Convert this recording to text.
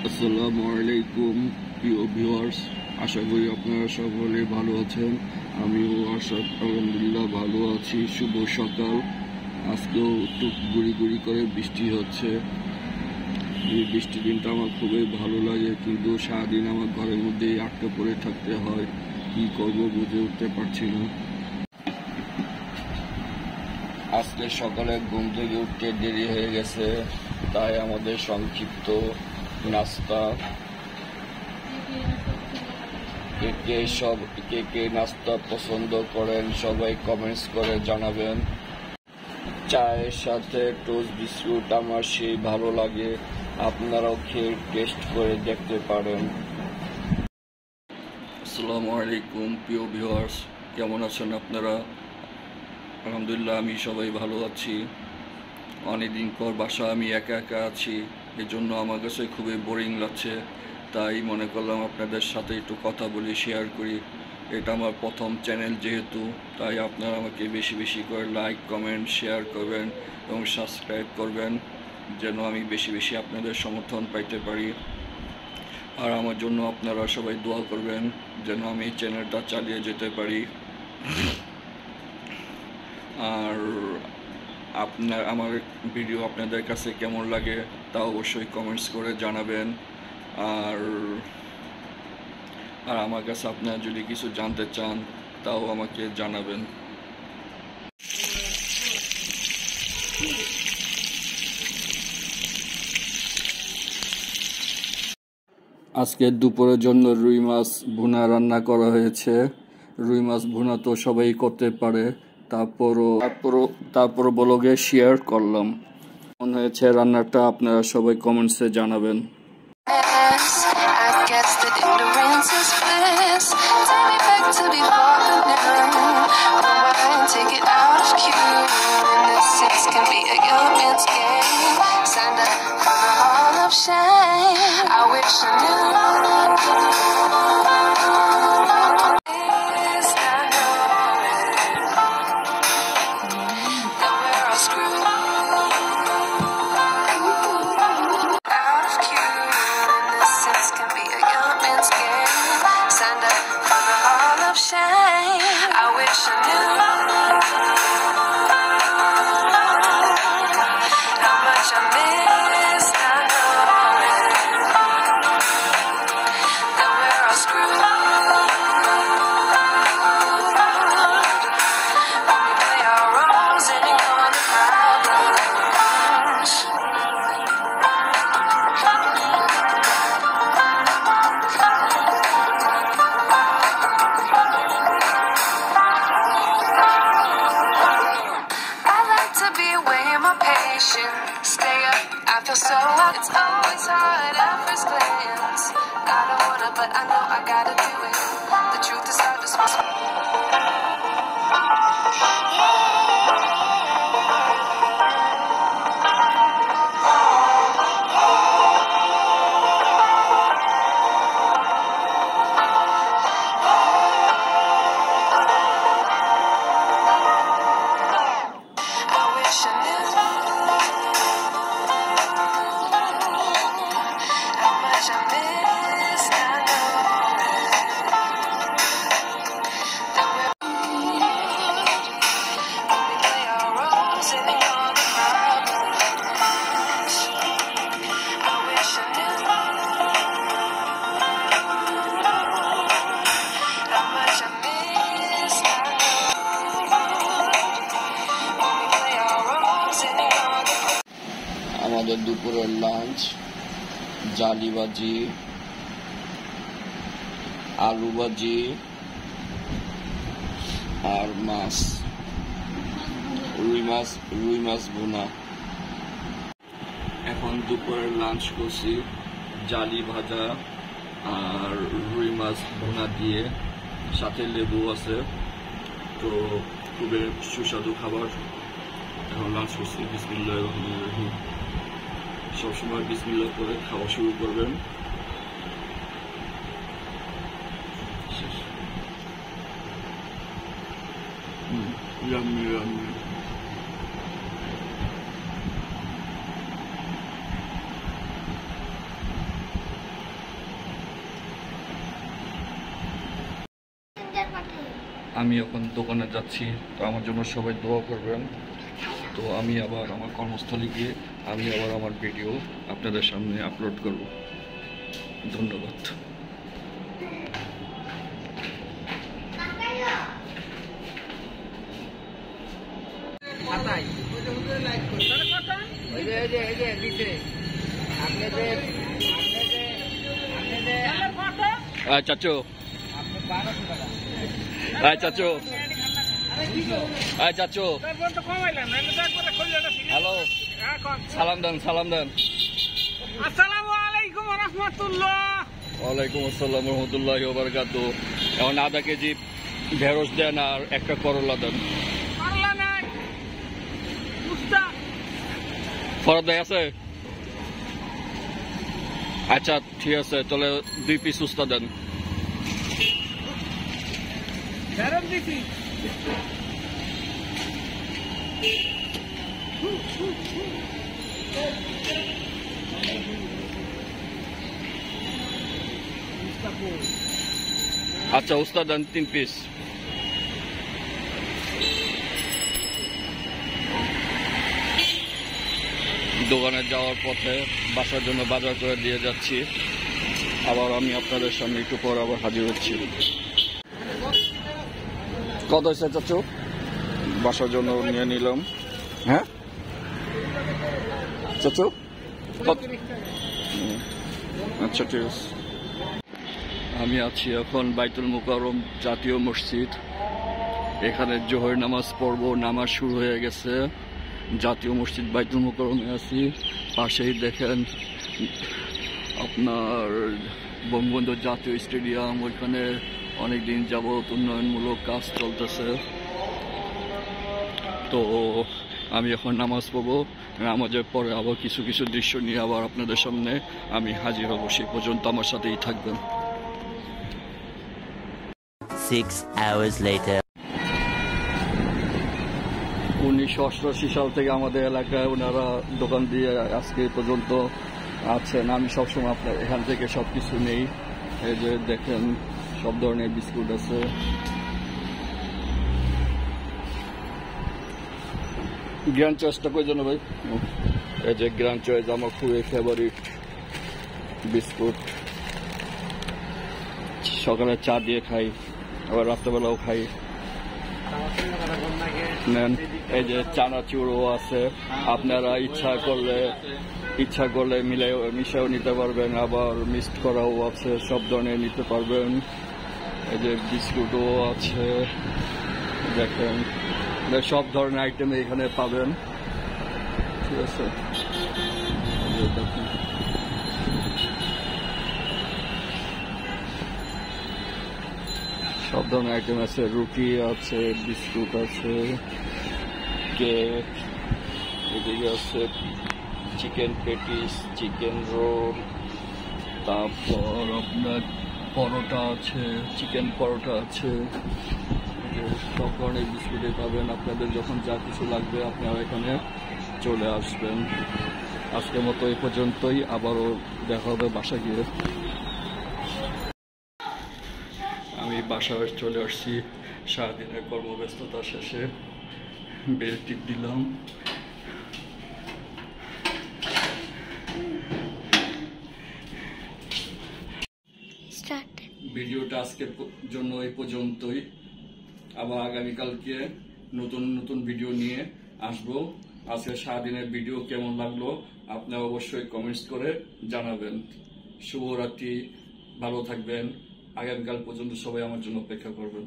আসসালামু আলাইকুম প্রিয় ভিউয়ার্স, আশা করি আপনারা সকলে ভালো আছেন। আমিও আলহামদুলিল্লাহ ভালো আছি। শুভ সকাল। আজকেও একটু গুড়ি করে বৃষ্টি হচ্ছে। এই বৃষ্টি দিনটা আমার খুবই ভালো লাগে, কিন্তু সারাদিন আমার ঘরের মধ্যেই আটকে পড়ে থাকতে হয়। কি করব বুঝে উঠতে পারছি না। আজকে সকালে ঘুম থেকে উঠতে দেরি হয়ে গেছে, তাই আমাদের সংক্ষিপ্ত নাস্তা। কে নাস্তা পছন্দ করেন সবাই কমেন্টস করে জানাবেন। চায়ের সাথে টোস্ট বিস্কুট আমার সেই ভালো লাগে, আপনারাও খেয়ে টেস্ট করে দেখতে পারেন। আসসালামু আলাইকুম প্রিয় ভিউয়ার্স, কেমন আছেন আপনারা? আলহামদুলিল্লাহ আমি সবাই ভালো আছি। অনেকদিন পর বাসা আমি একা আছি, এজন্য আমার কাছে খুবই বোরিং লাগছে। তাই মনে করলাম আপনাদের সাথে একটু কথা বলি, শেয়ার করি। এটা আমার প্রথম চ্যানেল যেহেতু, তাই আপনারা আমাকে বেশি করে লাইক, কমেন্ট, শেয়ার করবেন এবং সাবস্ক্রাইব করবেন, যেন আমি বেশি আপনাদের সমর্থন পাইতে পারি। আর আমার জন্য আপনারা সবাই দোয়া করবেন যেন আমি এই চ্যানেলটা চালিয়ে যেতে পারি। আর আমার ভিডিও আপনাদের কাছে কেমন লাগে তা অবশ্যই কমেন্টস করে জানাবেন। আর আমার কাছে আপনারা যদি কিছু জানতে চান তাও আমাকে জানাবেন। আজকে দুপুরের জন্য রুই মাছ ভুনা রান্না করা হয়েছে। রুই মাছ ভুনা তো সবাই করতে পারে, তারপরও ব্লগে শেয়ার করলাম। মনে হয়েছে রান্নাটা আপনারা সবাই কমেন্টসে জানাবেন। Stay up, I feel so up. It's always hard at first glance. I don't wanna, but I know I gotta do it. The truth is hard to swallow. আমাদের দুপুরের লাঞ্চ জালি ভাজি, আলু ভাজি আর মাছ, রুই মাছ ভুনা। এখন দুপুরের লাঞ্চ করছি জালি ভাজা আর রুই মাছ ভুনা দিয়ে, সাথে লেবু আছে। তো খুবই সুস্বাদু খাবার। এখন লাঞ্চ করছি। বিসমিল্লাহির রহমানির রহিম। সবসময় বিসমিল্লাহ করে খাওয়া শুরু করবেন। আমি এখন দোকানে যাচ্ছি, তো আমার জন্য সবাই দোয়া করবেন। তো আমি আবার আমার কর্মস্থলে গিয়ে আমি আবার আমার ভিডিও আপনাদের সামনে আপলোড করব। ধন্যবাদ। চাচু, চাচু, চাচু, হ্যালো, সালাম দেন, সালাম দেন। আসসালামু আলাইকুম রাহমাতুল্লাহ। ওয়ালাইকুম আসসালাম রহমতুল্লাহি ওয়া বারাকাতুহু। এখন আধা কেজি ঢেঁড়স দেন আর একটা করলা দেন। করলা নাই, উস্তা ফরদ ভাই আছে? আচ্ছা ঠিক আছে, তাহলে 2 পিস উস্তা দেন। ফেরত দিছি। আচ্ছা উস্তা দেন 3 পিস। দোকানে যাওয়ার পথে বাসার জন্য বাজার করে দিয়ে যাচ্ছি। আবার আমি আপনাদের সামনে একটু পর আবার হাজির হচ্ছি। কত হয়েছে চাচু? বাসার জন্য নিয়ে নিলাম। হ্যাঁ চাচু, আচ্ছা ঠিক আছে। আমি আছি এখন বাইতুল মুকাররম জাতীয় মসজিদ। এখানে জোহর নামাজ পড়বো, নামাজ শুরু হয়ে গেছে। জাতীয় মসজিদ বাইতুল মুকাররমে আছি। পাশেই দেখেন আপনার বঙ্গবন্ধু জাতীয় স্টেডিয়াম, ওইখানে অনেকদিন যাবত উন্নয়নমূলক কাজ চলতেছে। তো আমি এখন নামাজ পড়বো, নামাজের পরে আবার কিছু কিছু দৃশ্য নিয়ে আবার আপনাদের সামনে আমি হাজির হব। সেই পর্যন্ত আমার সাথেই থাকবেন। 6 hours later. 1988 সাল থেকে আমাদের এলাকায় ওনারা দোকান দিয়ে আজকে পর্যন্ত আছেন। আমি সবসময় আপনার এখান থেকে সবকিছু নেই। এই যে দেখেন সব ধরনের বিস্কুট আছে। গ্র্যান্ড চয়েসটা কই জন্য ভাই? এই যে গ্র্যান্ড চয়েস আমার খুবই ফেভারিট বিস্কুট। সকালে চা দিয়ে খাই, আবার রাত্রেবেলাও খাই। নেন, এই যে চানাচুরও আছে, আপনারা ইচ্ছা করলে মিশাও নিতে পারবেন, আবার মিক্সড করাও আছে, সব ধরনের নিতে পারবেন। এই যে বিস্কুটও আছে, দেখেন সব ধরনের আইটেম এখানে পাবেন। ঠিক আছে, দেখুন সব ধরনের আইটেম আছে, রুটি আছে, বিস্কুট আছে, কেক, এদিকে আছে চিকেন পেটিস, চিকেন রোল, তারপর আপনার পরোটা আছে, চিকেন পরোটা আছে। সব ধরনের বিস্কুটে পাবেন। আপনাদের যখন যা কিছু লাগবে আপনারা এখানে চলে আসবেন। আজকের মতো এই পর্যন্তই, আবারও দেখা হবে বাসা গিয়ে। আমি বাসায় চলে আসছি সারাদিনের কর্মব্যস্ততা শেষে। বেল টিপ দিলাম। ভিডিওটা আজকের জন্য এই পর্যন্তই। আবার আগামীকালকে নতুন নতুন ভিডিও নিয়ে আসবো। আজকে সারাদিনের ভিডিও কেমন লাগলো আপনারা অবশ্যই কমেন্টস করে জানাবেন। শুভরাত্রি, ভালো থাকবেন। আগামীকাল পর্যন্ত সবাই আমার জন্য অপেক্ষা করবেন।